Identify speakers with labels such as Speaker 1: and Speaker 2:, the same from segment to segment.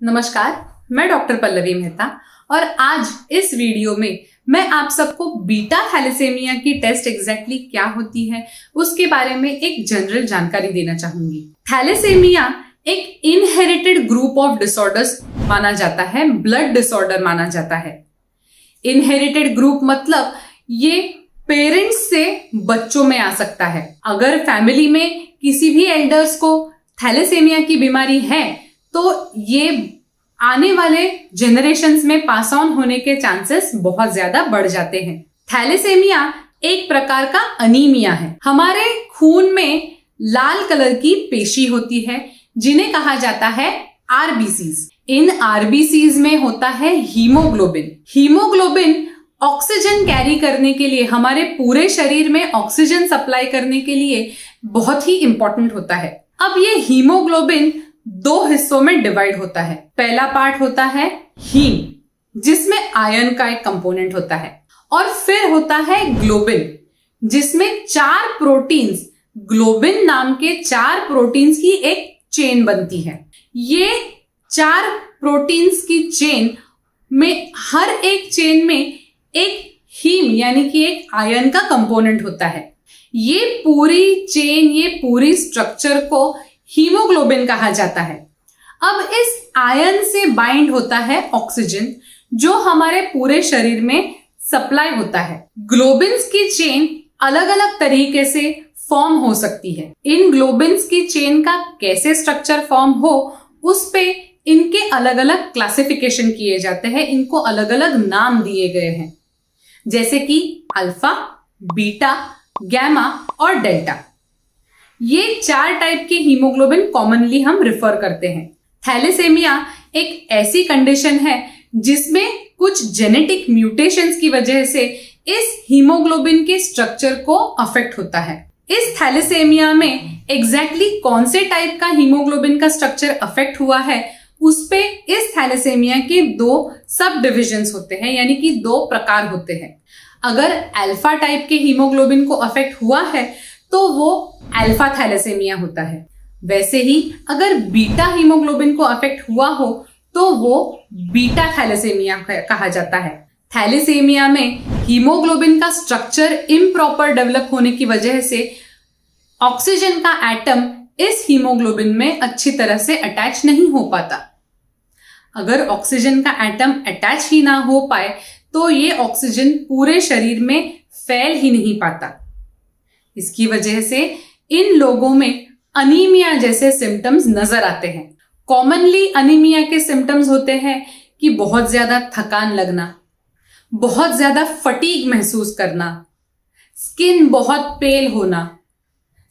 Speaker 1: नमस्कार, मैं डॉक्टर पल्लवी मेहता और आज इस वीडियो में मैं आप सबको बीटा थैलेसेमिया की टेस्ट एग्जैक्टली क्या होती है उसके बारे में एक जनरल जानकारी देना चाहूंगी। थैलेसेमिया एक इनहेरिटेड ग्रुप ऑफ डिसऑर्डर्स माना जाता है, ब्लड डिसऑर्डर माना जाता है। इनहेरिटेड ग्रुप मतलब ये पेरेंट्स से बच्चों में आ सकता है। अगर फैमिली में किसी भी एल्डर्स को थैलेसेमिया की बीमारी है तो ये आने वाले जनरेशन्स में पास ऑन होने के चांसेस बहुत ज्यादा बढ़ जाते हैं। थैलेसेमिया एक प्रकार का अनीमिया है। हमारे खून में लाल कलर की पेशी होती है जिन्हें कहा जाता है आरबीसीज। इन आरबीसीज में होता है हीमोग्लोबिन। हीमोग्लोबिन ऑक्सीजन कैरी करने के लिए, हमारे पूरे शरीर में ऑक्सीजन सप्लाई करने के लिए बहुत ही इंपॉर्टेंट होता है। अब ये हीमोग्लोबिन दो हिस्सों में डिवाइड होता है। पहला पार्ट होता है हीम, जिसमें आयरन का एक कंपोनेंट होता है, और फिर होता है ग्लोबिन, जिसमें 4 प्रोटीन्स, ग्लोबिन नाम के 4 प्रोटीन्स की एक चेन बनती है। ये 4 प्रोटीन्स की चेन में हर एक चेन में एक हीम यानी कि एक आयरन का कंपोनेंट होता है। ये पूरी चेन, ये पूरी स्ट्रक्चर को हीमोग्लोबिन कहा जाता है। अब इस आयरन से बाइंड होता है ऑक्सीजन, जो हमारे पूरे शरीर में सप्लाई होता है। ग्लोबिन्स की चेन अलग अलग तरीके से फॉर्म हो सकती है। इन ग्लोबिन्स की चेन का कैसे स्ट्रक्चर फॉर्म हो, उस पे इनके अलग अलग क्लासिफिकेशन किए जाते हैं। इनको अलग अलग नाम दिए गए हैं, जैसे कि अल्फा, बीटा, गैमा और डेल्टा। ये 4 टाइप के हीमोग्लोबिन कॉमनली हम रिफर करते हैं। थैलेसेमिया एक ऐसी कंडीशन है जिसमें कुछ जेनेटिक म्यूटेशंस की वजह से इस हीमोग्लोबिन के स्ट्रक्चर को अफेक्ट होता है। इस थैलेसेमिया में एग्जैक्टली कौन से टाइप का हीमोग्लोबिन का स्ट्रक्चर अफेक्ट हुआ है, उस पे इस थैलेसेमिया के 2 सब डिविजन्स होते हैं, यानी कि 2 प्रकार होते हैं। अगर अल्फा टाइप के हीमोग्लोबिन को अफेक्ट हुआ है तो वो अल्फा थैलेसेमिया होता है। वैसे ही अगर बीटा हीमोग्लोबिन को अफेक्ट हुआ हो तो वो बीटा थैलेसेमिया कहा जाता है। थैलेसेमिया में हीमोग्लोबिन का स्ट्रक्चर इम्प्रॉपर डेवलप होने की वजह से ऑक्सीजन का एटम इस हीमोग्लोबिन में अच्छी तरह से अटैच नहीं हो पाता। अगर ऑक्सीजन का एटम अटैच ही ना हो पाए तो ये ऑक्सीजन पूरे शरीर में फैल ही नहीं पाता। इसकी वजह से इन लोगों में अनीमिया जैसे सिम्टम्स नजर आते हैं। कॉमनली अनीमिया के सिम्टम्स होते हैं कि बहुत ज्यादा थकान लगना, बहुत ज्यादा फटीग महसूस करना, स्किन बहुत पेल होना,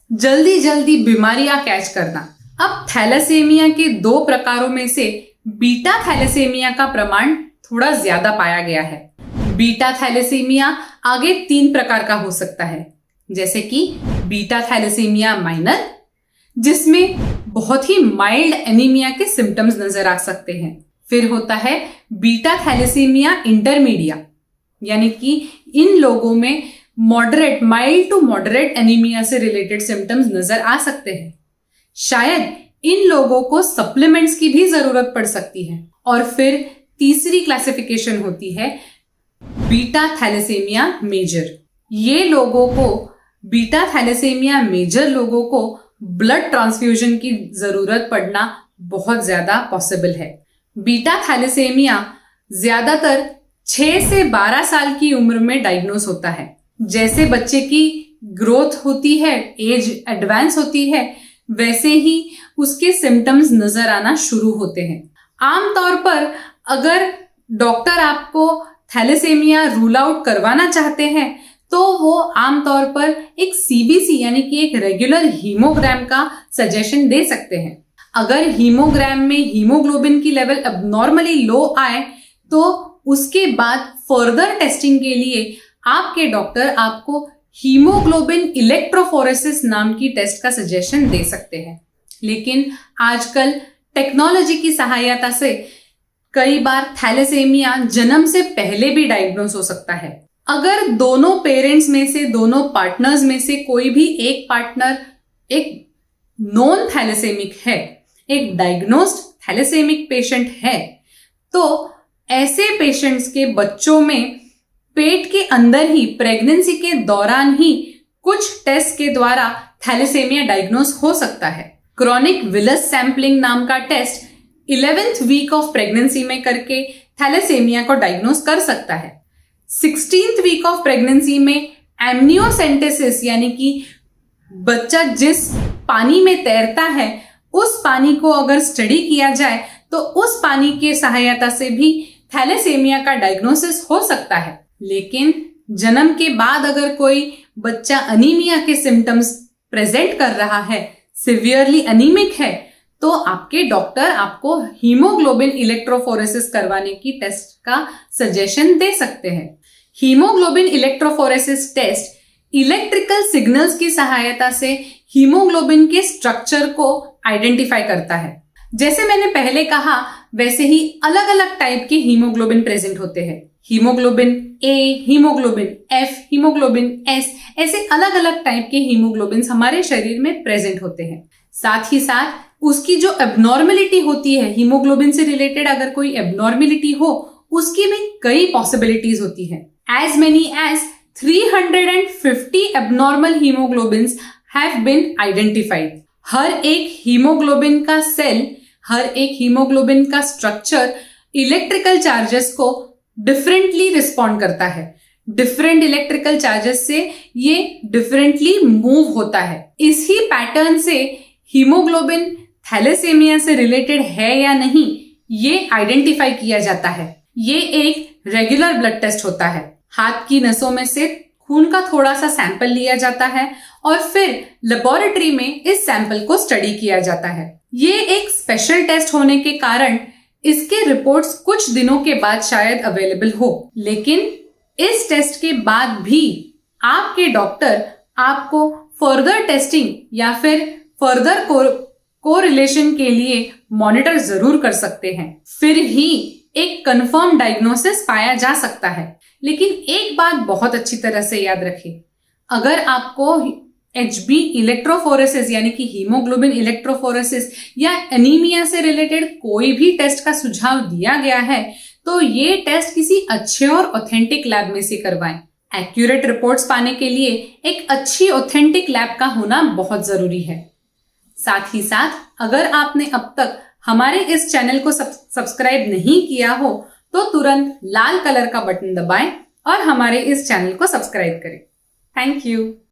Speaker 1: जल्दी जल्दी बीमारियां कैच करना। अब थैलेसेमिया के 2 प्रकारों में से बीटा थैलेसेमिया का प्रमाण थोड़ा ज्यादा पाया गया है। बीटा थैलेसेमिया आगे 3 प्रकार का हो सकता है, जैसे कि बीटा थैलेसेमिया माइनर, जिसमें बहुत ही माइल्ड एनीमिया के सिम्टम्स नजर आ सकते हैं। फिर होता है बीटा थैलेसेमिया इंटरमीडिया, यानी कि इन लोगों में moderate, mild to moderate anaemia से रिलेटेड सिम्टम्स नजर आ सकते हैं। शायद इन लोगों को सप्लीमेंट्स की भी जरूरत पड़ सकती है। और फिर तीसरी क्लासिफिकेशन होती है बीटा थैलेसेमिया मेजर। ये लोगों को, बीटा थैलेसेमिया मेजर लोगों को ब्लड ट्रांसफ्यूजन की जरूरत पड़ना बहुत ज्यादा पॉसिबल है। बीटा थैलेसेमिया ज्यादातर 6 से 12 साल की उम्र में डायग्नोस होता है। जैसे बच्चे की ग्रोथ होती है, एज एडवांस होती है, वैसे ही उसके सिम्टम्स नजर आना शुरू होते हैं। आमतौर पर अगर डॉक्टर आपको थैलेसेमिया रूल आउट करवाना चाहते हैं तो वो आमतौर पर एक सीबीसी यानी कि एक रेगुलर हीमोग्राम का सजेशन दे सकते हैं। अगर हीमोग्राम में हीमोग्लोबिन की लेवल अबनॉर्मली लो आए तो उसके बाद फर्दर टेस्टिंग के लिए आपके डॉक्टर आपको हीमोग्लोबिन इलेक्ट्रोफोरेसिस नाम की टेस्ट का सजेशन दे सकते हैं। लेकिन आजकल टेक्नोलॉजी की सहायता से कई बार थैलेसेमिया जन्म से पहले भी डायग्नोस हो सकता है। अगर दोनों पेरेंट्स में से, दोनों पार्टनर्स में से कोई भी एक पार्टनर एक नॉन थैलेसेमिक है एक डायग्नोस्ड थैलेसेमिक पेशेंट है, तो ऐसे पेशेंट्स के बच्चों में पेट के अंदर ही प्रेगनेंसी के दौरान ही कुछ टेस्ट के द्वारा थैलेसेमिया डायग्नोस हो सकता है। क्रॉनिक विलस सैंपलिंग नाम का test 11th week of pregnancy में करके थैलेसेमिया को डायग्नोस कर सकता है। 16th वीक ऑफ प्रेगनेंसी में एमनियोसेंटेसिस यानी कि बच्चा जिस पानी में तैरता है उस पानी को अगर स्टडी किया जाए तो उस पानी के सहायता से भी थैलेसेमिया का डायग्नोसिस हो सकता है। लेकिन जन्म के बाद अगर कोई बच्चा अनीमिया के सिम्टम्स प्रेजेंट कर रहा है, सिवियरली अनीमिक है, तो आपके डॉक्टर आपको हीमोग्लोबिन इलेक्ट्रोफोरेसिस करवाने की टेस्ट का सजेशन दे सकते हैं। Haemoglobin electrophoresis test electrical signals की सहायता से हीमोग्लोबिन के स्ट्रक्चर को आइडेंटिफाई करता है। जैसे मैंने पहले कहा वैसे ही अलग अलग टाइप के हीमोग्लोबिन प्रेजेंट होते हैं। Haemoglobin A, haemoglobin F, haemoglobin S, ऐसे अलग अलग टाइप के हीमोग्लोबिन हमारे शरीर में प्रेजेंट होते हैं। साथ ही साथ उसकी जो एबनॉर्मेलिटी होती है, हीमोग्लोबिन से रिलेटेड अगर कोई एबनॉर्मेलिटी हो, उसकी भी कई पॉसिबिलिटीज होती है। As many as 350 abnormal haemoglobins have been identified. हर एक हीमोग्लोबिन का सेल, हर एक हीमोग्लोबिन का स्ट्रक्चर इलेक्ट्रिकल चार्जेस को डिफरेंटली रिस्पॉन्ड करता है। डिफरेंट इलेक्ट्रिकल चार्जेस से ये डिफरेंटली मूव होता है। इसी पैटर्न से हीमोग्लोबिन थैलेसेमिया से रिलेटेड है या नहीं, ये आइडेंटिफाई किया जाता है। ये एक रेगुलर ब्लड टेस्ट होता है। हाथ की नसों में से खून का थोड़ा सा सैंपल लिया जाता है और फिर लेबोरेटरी में इस सैंपल को स्टडी किया जाता है। ये एक स्पेशल टेस्ट होने के कारण इसके रिपोर्ट्स कुछ दिनों के बाद शायद अवेलेबल हो, लेकिन इस टेस्ट के बाद भी आपके डॉक्टर आपको फर्दर टेस्टिंग या फिर फर्दर कोरिलेशन के लिए मॉनिटर जरूर कर सकते हैं। फिर ही एक कंफर्म डायग्नोसिस पाया जा सकता है। लेकिन एक बात बहुत अच्छी तरह से याद रखें, अगर आपको HB इलेक्ट्रोफोरेसिस यानी कि हीमोग्लोबिन इलेक्ट्रोफोरेसिस या एनीमिया से रिलेटेड कोई भी टेस्ट का सुझाव दिया गया है तो ये टेस्ट किसी अच्छे और ऑथेंटिक लैब में से करवाएं। एक्यूरेट रिपोर्ट्स पाने के लिए एक अच्छी ऑथेंटिक लैब का होना बहुत जरूरी है। साथ ही साथ अगर आपने अब तक हमारे इस चैनल को सब्सक्राइब नहीं किया हो तो तुरंत लाल कलर का बटन दबाएं और हमारे इस चैनल को सब्सक्राइब करें। Thank you.